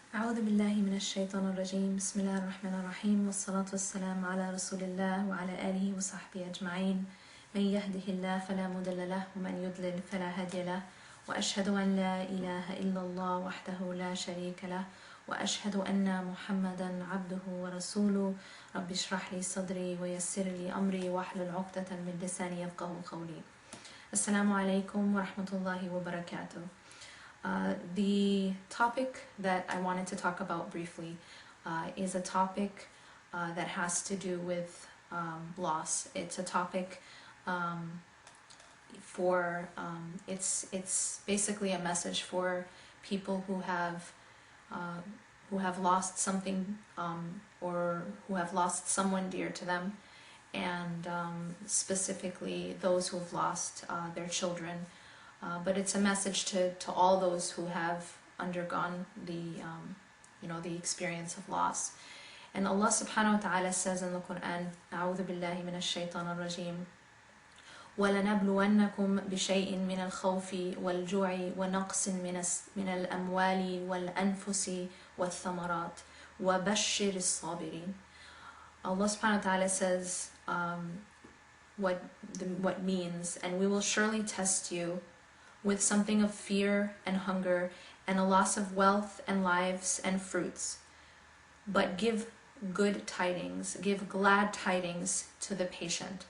أعوذ بالله من الشيطان الرجيم. بسم الله الرحمن الرحيم، والصلاة والسلام على رسول الله وعلى آله وصحبه أجمعين. من يهده الله فلا مضل له ومن يضلل فلا هادي له، وأشهد أن لا إله إلا الله وحده لا شريك له، وأشهد أن محمدا عبده ورسوله. رب اشرح لي صدري ويسر لي أمري واحلل عقدة من لساني يفقهوا قولي. السلام عليكم ورحمة الله وبركاته. The topic that I wanted to talk about briefly is a topic that has to do with loss. It's a topic it's basically a message for people who have lost something or who have lost someone dear to them, and specifically those who have lost their children. But it's a message to all those who have undergone the experience of loss. And Allah subhanahu wa ta'ala says in the Quran, أعوذ بالله من الشيطان الرجيم وَلَنَبْلُوَنَّكُمْ بِشَيْءٍ مِّنَ الْخَوْفِ وَالْجُوعِ وَنَقْصٍ مِّنَ الْأَمْوَالِ وَالْأَنفُسِ وَالثَّمَرَاتِ وَبَشِّرِ الصَّابِرِينَ. Allah subhanahu wa ta'ala says what means, and we will surely test you with something of fear and hunger and a loss of wealth and lives and fruits. But give good tidings, give glad tidings to the patient.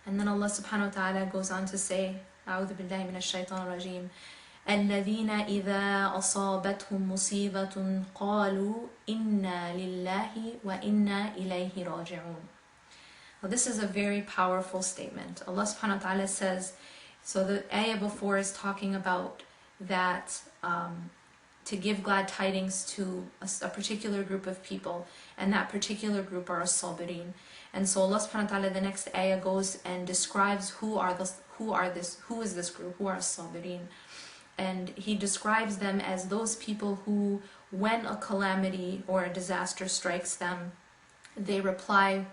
And then Allah subhanahu wa ta'ala goes on to say, أعوذ بالله من الشيطان الرجيم الذين إذا أصابتهم مصيبة قالوا إنا لله وإنا إليه راجعون. Well, this is a very powerful statement. Allah subhanahu wa ta'ala says, so the ayah before is talking about that to give glad tidings to a particular group of people, and that particular group are as-sabirin. And so Allah subhanahu wa ta'ala, the next ayah goes and describes who is this group, who are as-sabirin. And He describes them as those people who, when a calamity or a disaster strikes them, they reply,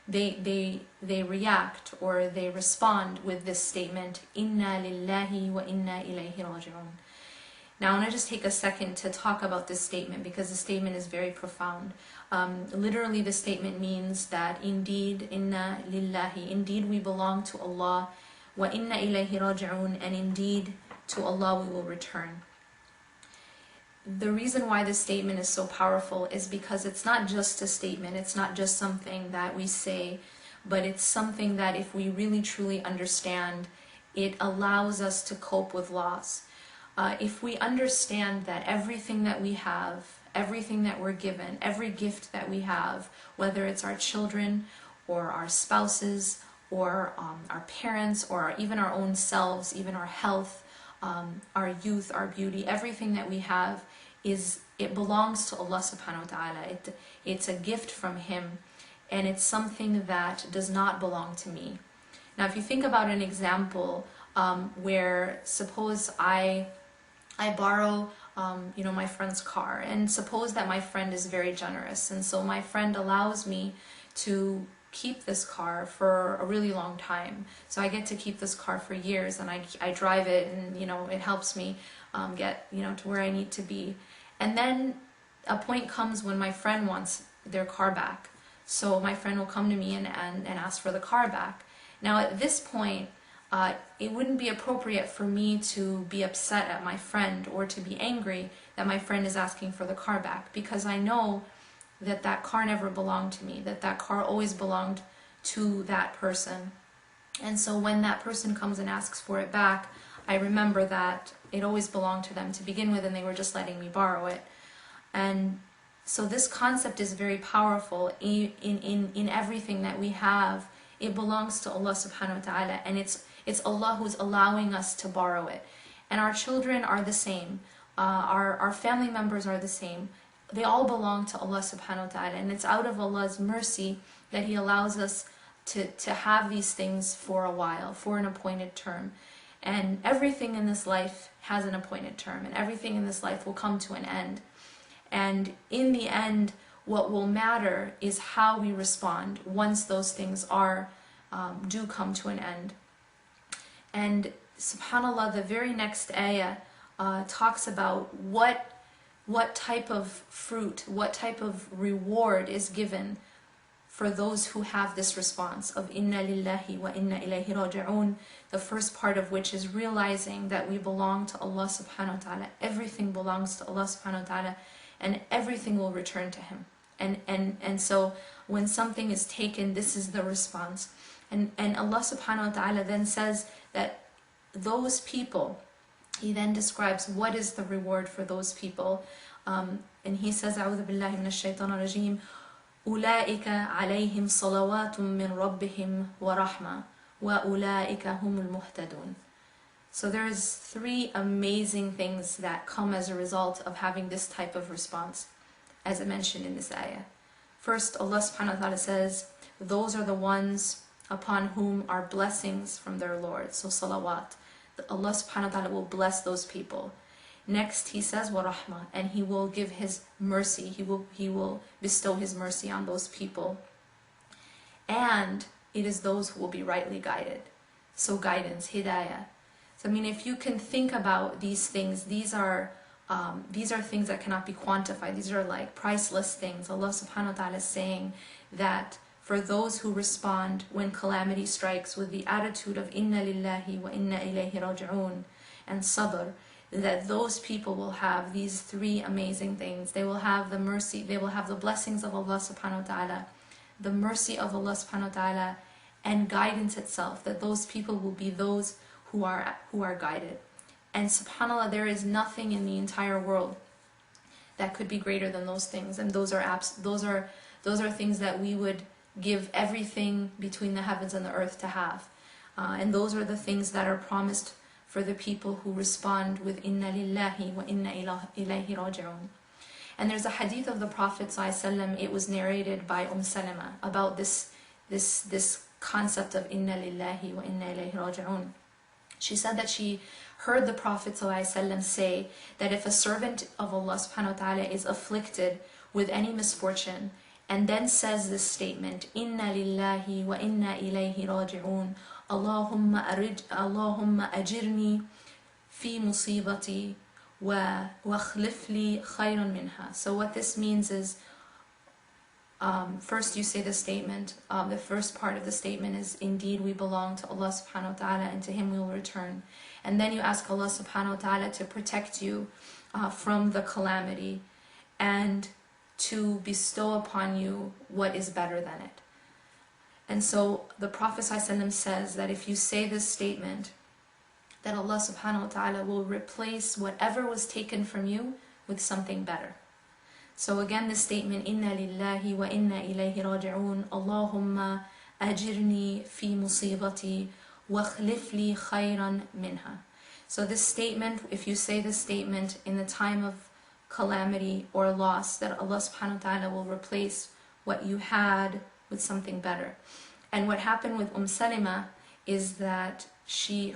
they react or they respond with this statement, Inna lillahi wa inna ilayhi raji'un. Now I want to just take a second to talk about this statement, because the statement is very profound. Literally the statement means that indeed, inna lillahi, indeed we belong to Allah, wa inna ilayhi raji'un, and indeed to Allah we will return. The reason why this statement is so powerful is because it's not just a statement, it's not just something that we say, but it's something that if we really truly understand, it allows us to cope with loss. If we understand that everything that we have, everything that we're given, every gift that we have, whether it's our children or our spouses or our parents or even our own selves, even our health, our youth, our beauty, everything that we have, it belongs to Allah subhanahu wa ta'ala. It's a gift from Him, and it's something that does not belong to me. Now if you think about an example where suppose I borrow my friend's car, and suppose that my friend is very generous, and so my friend allows me to keep this car for a really long time. So I get to keep this car for years, and I drive it, and it helps me get to where I need to be. And then a point comes when my friend wants their car back. So my friend will come to me and ask for the car back. Now at this point, it wouldn't be appropriate for me to be upset at my friend or to be angry that my friend is asking for the car back, because I know that that car never belonged to me, that car always belonged to that person. And so when that person comes and asks for it back, I remember that it always belonged to them to begin with, and they were just letting me borrow it. And so this concept is very powerful. In everything that we have, it belongs to Allah subhanahu wa ta'ala, and it's Allah who's allowing us to borrow it. And our children are the same. Our family members are the same. They all belong to Allah subhanahu wa ta'ala, and it's out of Allah's mercy that He allows us to have these things for a while, for an appointed term. And everything in this life has an appointed term, and everything in this life will come to an end. And in the end, what will matter is how we respond once those things do come to an end. And subhanAllah, the very next ayah talks about what what type of fruit, what type of reward is given for those who have this response of inna lillahi wa inna ilayhi raji'un, the first part of which is realizing that we belong to Allah subhanahu wa ta'ala. Everything belongs to Allah subhanahu wa ta'ala, and everything will return to Him. And so when something is taken, this is the response. And Allah subhanahu wa ta'ala then says that those people, He then describes what is the reward for those people. And He says, أعوذ بالله من الشيطان الرجيم, أولئك عليهم صلوات من ربهم ورحمة وأولئك هم المهتدون. So there's three amazing things that come as a result of having this type of response, as I mentioned in this ayah. First, Allah subhanahu wa ta'ala says, those are the ones upon whom are blessings from their Lord. So salawat. Allah subhanahu wa ta'ala will bless those people. Next, He says, وَرَحْمَةً, and He will give His mercy. He will bestow His mercy on those people. And it is those who will be rightly guided. So guidance, hidayah. So I mean, if you can think about these things, these are things that cannot be quantified. These are like priceless things. Allah subhanahu wa ta'ala is saying that for those who respond when calamity strikes with the attitude of inna lillahi wa inna ilayhi raji'un and sabr, that those people will have these three amazing things. They will have the mercy, they will have the blessings of Allah subhanahu wa ta'ala, the mercy of Allah subhanahu wa ta'ala, and guidance itself, that those people will be those who are guided. And subhanAllah, there is nothing in the entire world that could be greater than those things. And those are things that we would give everything between the heavens and the earth to have. And those are the things that are promised for the people who respond with inna lillahi wa inna ilayhi raji'un. And there's a hadith of the Prophet ﷺ, it was narrated by Salama about this concept of inna lillahi wa inna ilayhi raji'un. She said that she heard the Prophet ﷺ say that if a servant of Allah subhanahu wa ta'ala is afflicted with any misfortune and then says this statement, inna lillahi wa inna ilayhi raji'un, Allahumma ajirni fi musibati wa akhlif li khayran minha. So what this means is, first you say the statement, the first part of the statement is, indeed we belong to Allah subhanahu wa ta'ala and to Him we will return. And then you ask Allah subhanahu wa ta'ala to protect you from the calamity and to bestow upon you what is better than it. And so the Prophet ﷺ says that if you say this statement, that Allah subhanahu wa ta'ala will replace whatever was taken from you with something better. So again, the statement, inna lillahi wa inna ilayhi raji'un, Allahumma ajirni fi musibati wa akhlif li khayran minha. So this statement, if you say this statement in the time of calamity or loss, that Allah subhanahu wa ta'ala will replace what you had with something better. And what happened with Salama is that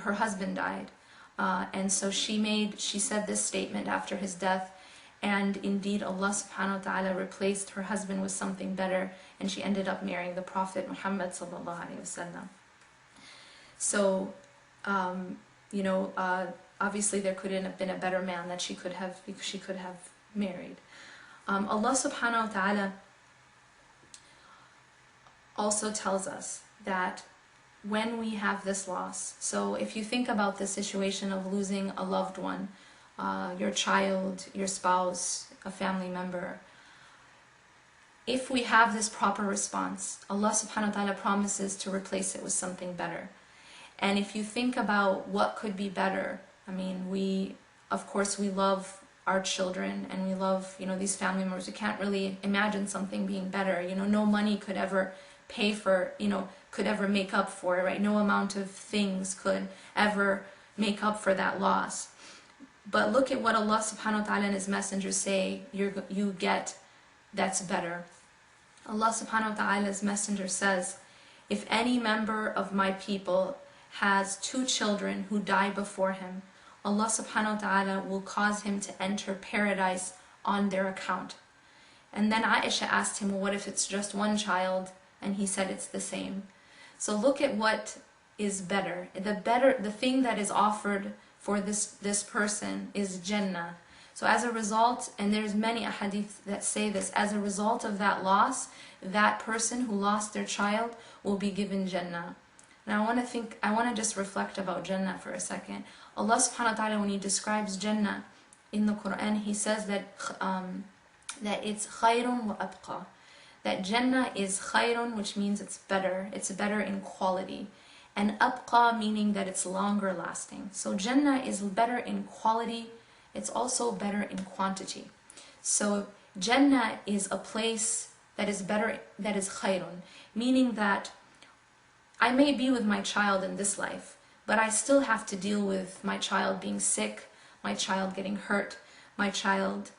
her husband died. And so she said this statement after his death, and indeed Allah subhanahu wa ta'ala replaced her husband with something better, and she ended up marrying the Prophet Muhammad sallallahu alaihi wasallam. So, obviously there couldn't have been a better man that she could have married. Allah subhanahu wa ta'ala also tells us that when we have this loss, so if you think about the situation of losing a loved one, your child, your spouse, a family member, if we have this proper response, Allah subhanahu wa ta'ala promises to replace it with something better. And if you think about what could be better, I mean, of course we love our children and we love, these family members. We can't really imagine something being better. No money could ever pay for, could ever make up for it, right? No amount of things could ever make up for that loss. But look at what Allah subhanahu wa ta'ala and His messengers say you get that's better. Allah subhanahu wa ta'ala's messenger says, if any member of my people has 2 children who die before him, Allah subhanahu wa ta'ala will cause him to enter paradise on their account. And then Aisha asked him, well, what if it's just 1 child? And he said it's the same. So look at what is better. The thing that is offered for this person is Jannah. So as a result, and there's many ahadith that say this, as a result of that loss, that person who lost their child will be given Jannah. Now I want to just reflect about Jannah for a second. Allah subhanahu wa ta'ala, when He describes Jannah in the Quran, He says that it's khayrun wa abqa. That Jannah is khayrun, which means it's better in quality. And abqa meaning that it's longer lasting. So Jannah is better in quality, it's also better in quantity. So Jannah is a place that is better, that is khayrun, meaning that I may be with my child in this life, but I still have to deal with my child being sick, my child getting hurt, my child,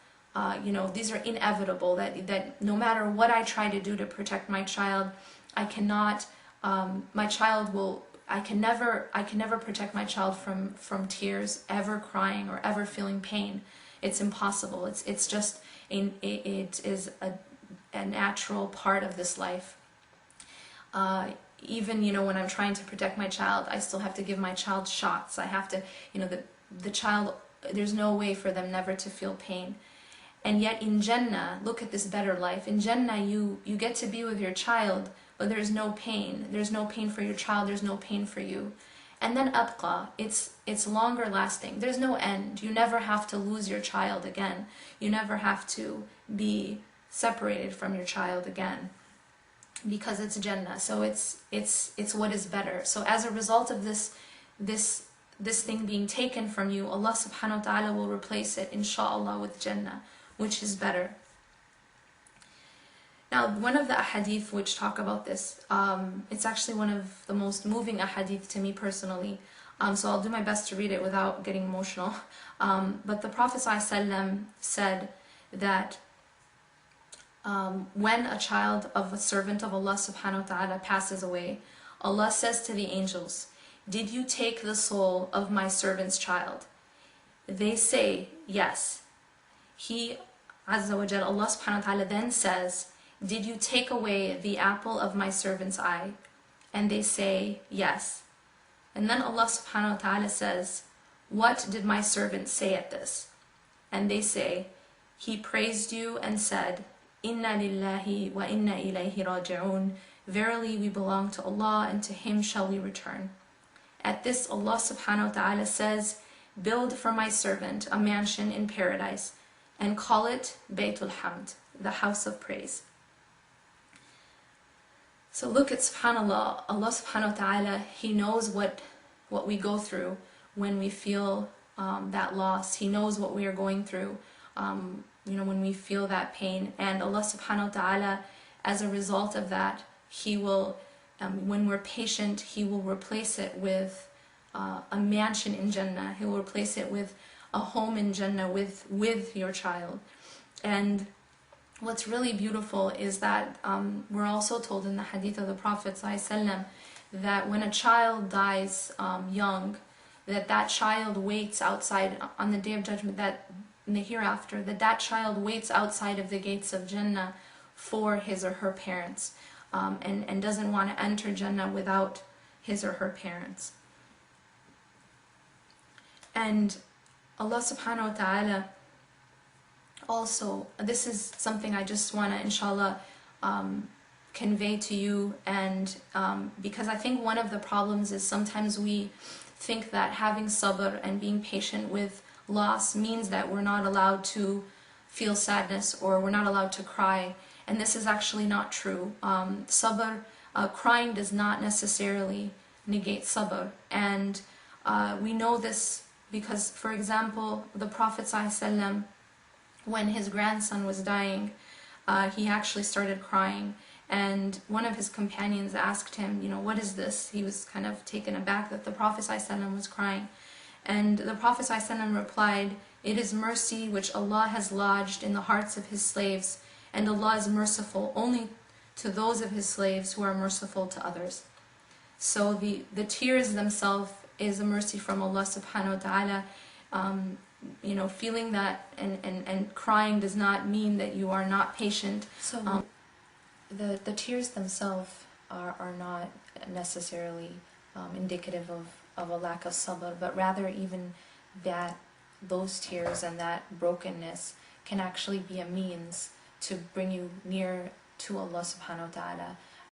these are inevitable, that no matter what I try to do to protect my child, I cannot, I can never protect my child from tears, ever crying or ever feeling pain. It's impossible. It's just, it is a natural part of this life. Even, when I'm trying to protect my child, I still have to give my child shots. I have to, the child, there's no way for them never to feel pain. And yet in Jannah, look at this better life. In Jannah, you get to be with your child, but there's no pain. There's no pain for your child, there's no pain for you. And then abqa, it's longer lasting. There's no end. You never have to lose your child again. You never have to be separated from your child again, because it's Jannah. So it's what is better. So as a result of this thing being taken from you, Allah subhanahu wa ta'ala will replace it, inshallah, with Jannah, which is better. Now, one of the ahadith which talk about this, it's actually one of the most moving ahadith to me personally, so I'll do my best to read it without getting emotional. But the Prophet ﷺ said that when a child of a servant of Allah subhanahu wa ta'ala passes away, Allah says to the angels, "Did you take the soul of my servant's child?" They say, "Yes." He, Azza wa Jal, Allah subhanahu wa ta'ala then says, "Did you take away the apple of my servant's eye?" And they say, "Yes." And then Allah subhanahu wa ta'ala says, "What did my servant say at this?" And they say, "He praised you and said, Inna lillahi wa inna ilayhi raji'un. Verily we belong to Allah and to Him shall we return." At this, Allah subhanahu wa ta'ala says, "Build for my servant a mansion in paradise and call it Baytul Hamd, the house of praise." So look at, subhanAllah, Allah subhanahu wa ta'ala, He knows what we go through when we feel that loss. He knows what we are going through when we feel that pain. And Allah subhanahu wa ta'ala, as a result of that, He will, when we're patient, He will replace it with a mansion in Jannah. He will replace it with a home in Jannah with your child. And what's really beautiful is that we're also told in the hadith of the Prophet ﷺ that when a child dies young, that child waits outside on the Day of Judgment, that in the hereafter, that child waits outside of the gates of Jannah for his or her parents, and doesn't want to enter Jannah without his or her parents. And Allah subhanahu wa ta'ala also, this is something I just want to, inshallah, convey to you, and because I think one of the problems is sometimes we think that having sabr and being patient with loss means that we're not allowed to feel sadness or we're not allowed to cry, and this is actually not true. Sabr, crying does not necessarily negate sabr, and we know this because, for example, the Prophet ﷺ, when his grandson was dying, he actually started crying, and one of his companions asked him, what is this? He was kind of taken aback that the Prophet ﷺ was crying. And the Prophet ﷺ replied, "It is mercy which Allah has lodged in the hearts of His slaves, and Allah is merciful only to those of His slaves who are merciful to others." So the tears themselves is a mercy from Allah subhanahu wa ta'ala. Feeling that and crying does not mean that you are not patient. So the tears themselves are not necessarily indicative of a lack of sabr, but rather even that those tears and that brokenness can actually be a means to bring you near to Allah subhanahu wa ta'ala.